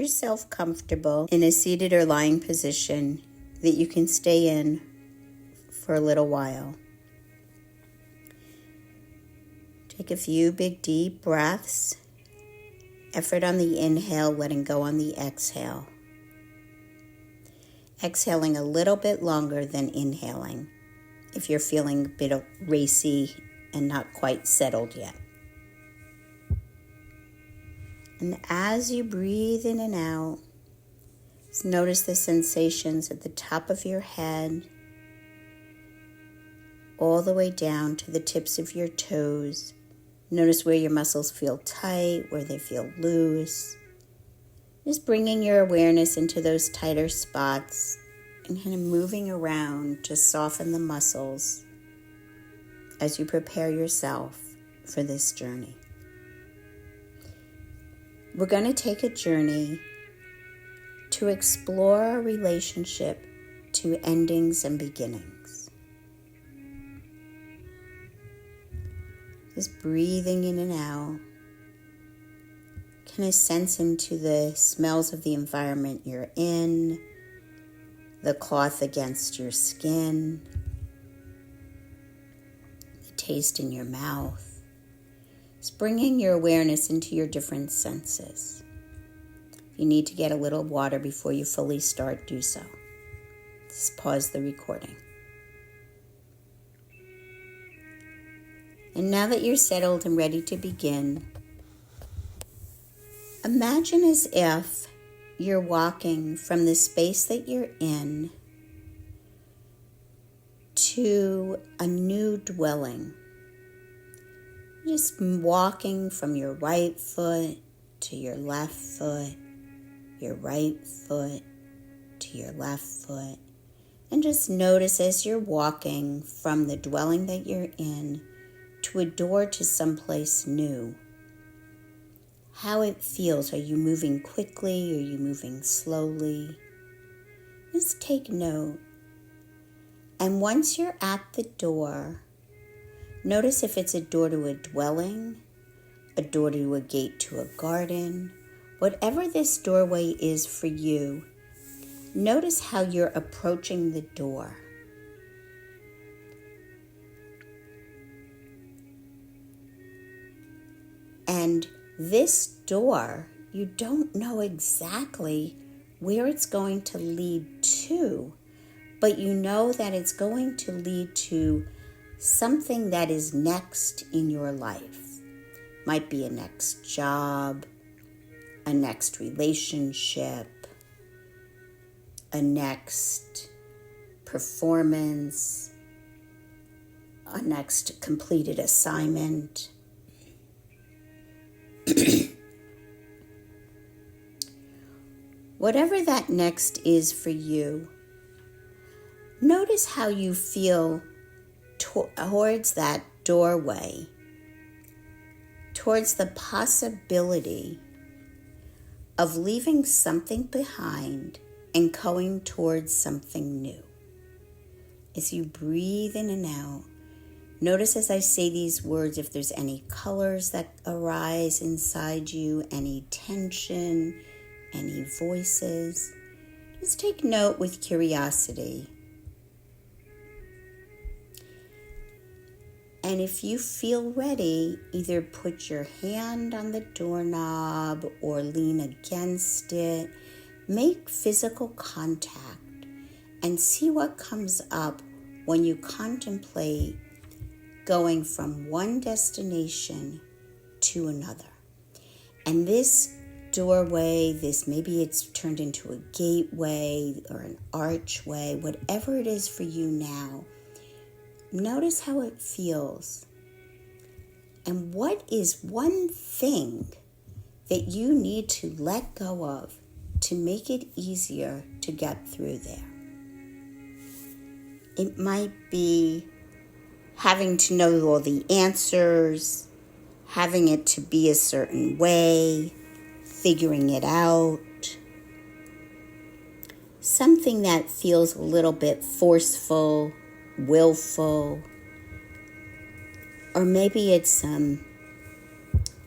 yourself comfortable in a seated or lying position that you can stay in for a little while. Take a few big deep breaths. Effort on the inhale, letting go on the exhale. Exhaling a little bit longer than inhaling if you're feeling a bit racy and not quite settled yet. And as you breathe in and out, just notice the sensations at the top of your head, all the way down to the tips of your toes. Notice where your muscles feel tight, where they feel loose. Just bringing your awareness into those tighter spots and kind of moving around to soften the muscles as you prepare yourself for this journey. We're going to take a journey to explore our relationship to endings and beginnings. Just breathing in and out. Kind of sense into the smells of the environment you're in, the cloth against your skin, the taste in your mouth. Just bringing your awareness into your different senses. If you need to get a little water before you fully start, do so. Just pause the recording. And now that you're settled and ready to begin, imagine as if you're walking from the space that you're in to a new dwelling. Just walking from your right foot to your left foot, your right foot to your left foot. And just notice as you're walking from the dwelling that you're in to a door to someplace new, how it feels. Are you moving quickly? Are you moving slowly? Just take note. And once you're at the door, notice if it's a door to a dwelling, a door to a gate to a garden, whatever this doorway is for you, notice how you're approaching the door. And this door, you don't know exactly where it's going to lead to, but you know that it's going to lead to something that is next in your life. Might be a next job, a next relationship, a next performance, a next completed assignment. Whatever that next is for you, notice how you feel towards that doorway, towards the possibility of leaving something behind and going towards something new. As you breathe in and out, notice as I say these words if there's any colors that arise inside you, any tension, any voices. Just take note with curiosity. And if you feel ready, either put your hand on the doorknob or lean against it. Make physical contact and see what comes up when you contemplate going from one destination to another. And this doorway, maybe it's turned into a gateway or an archway, whatever it is for you now, notice how it feels. And what is one thing that you need to let go of to make it easier to get through there? It might be having to know all the answers, having it to be a certain way, figuring it out. Something that feels a little bit forceful, willful, or maybe it's some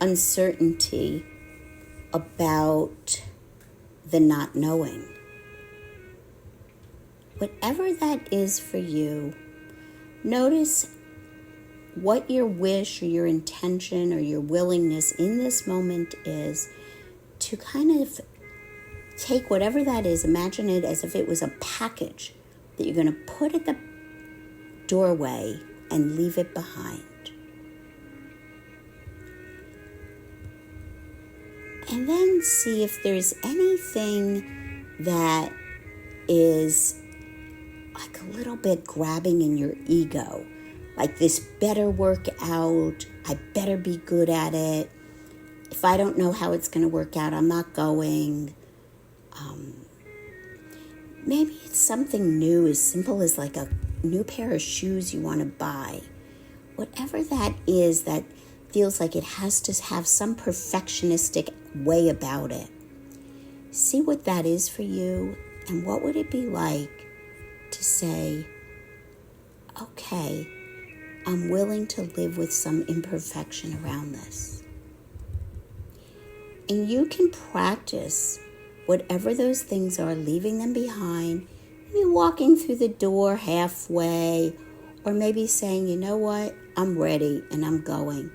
uncertainty about the not knowing. Whatever that is for you, notice what your wish or your intention or your willingness in this moment is to kind of take whatever that is, imagine it as if it was a package that you're going to put at the doorway and leave it behind. And then see if there's anything that is like a little bit grabbing in your ego. Like, this better work out, I better be good at it. If I don't know how it's going to work out, I'm not going. Maybe it's something new, as simple as like a new pair of shoes you want to buy. Whatever that is that feels like it has to have some perfectionistic way about it. See what that is for you, and what would it be like to say, okay, I'm willing to live with some imperfection around this. And you can practice whatever those things are, leaving them behind, maybe walking through the door halfway, or maybe saying, you know what, I'm ready and I'm going.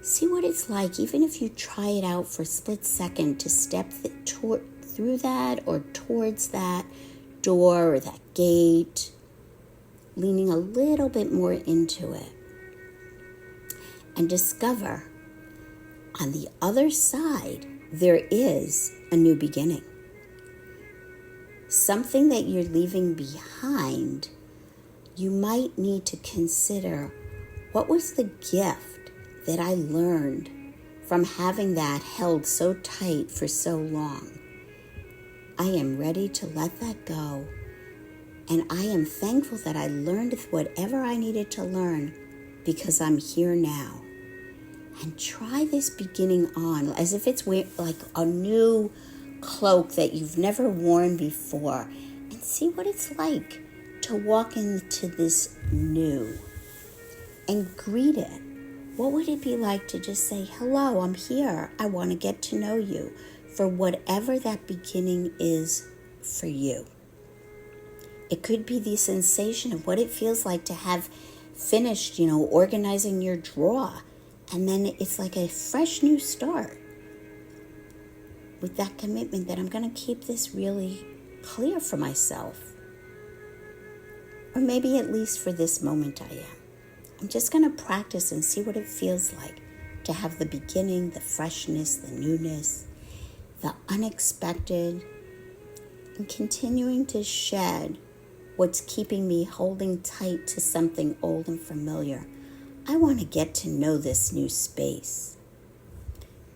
See what it's like, even if you try it out for a split second, to step through that or towards that door or that gate, leaning a little bit more into it. And discover on the other side, there is a new beginning. Something that you're leaving behind, you might need to consider, what was the gift that I learned from having that held so tight for so long? I am ready to let that go. And I am thankful that I learned whatever I needed to learn, because I'm here now. And try this beginning on as if it's like a new cloak that you've never worn before. And see what it's like to walk into this new. And greet it. What would it be like to just say, hello, I'm here. I want to get to know you, for whatever that beginning is for you. It could be the sensation of what it feels like to have finished, organizing your drawer. And then it's like a fresh new start with that commitment that I'm going to keep this really clear for myself. Or maybe at least for this moment I am. I'm just going to practice and see what it feels like to have the beginning, the freshness, the newness, the unexpected, and continuing to shed what's keeping me holding tight to something old and familiar. I want to get to know this new space.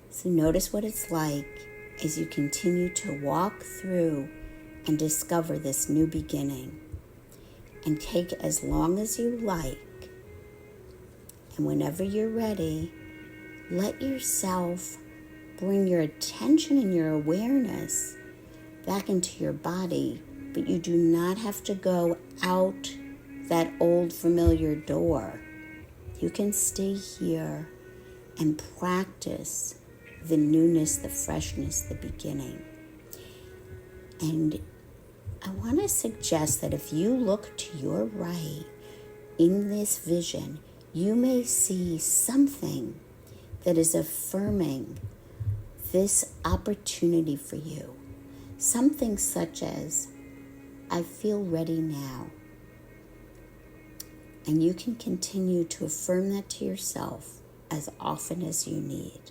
So notice what it's like as you continue to walk through and discover this new beginning. And take as long as you like. And whenever you're ready, let yourself bring your attention and your awareness back into your body. But you do not have to go out that old familiar door. You can stay here and practice the newness, the freshness, the beginning. And I want to suggest that if you look to your right in this vision, you may see something that is affirming this opportunity for you. Something such as, I feel ready now. And you can continue to affirm that to yourself as often as you need.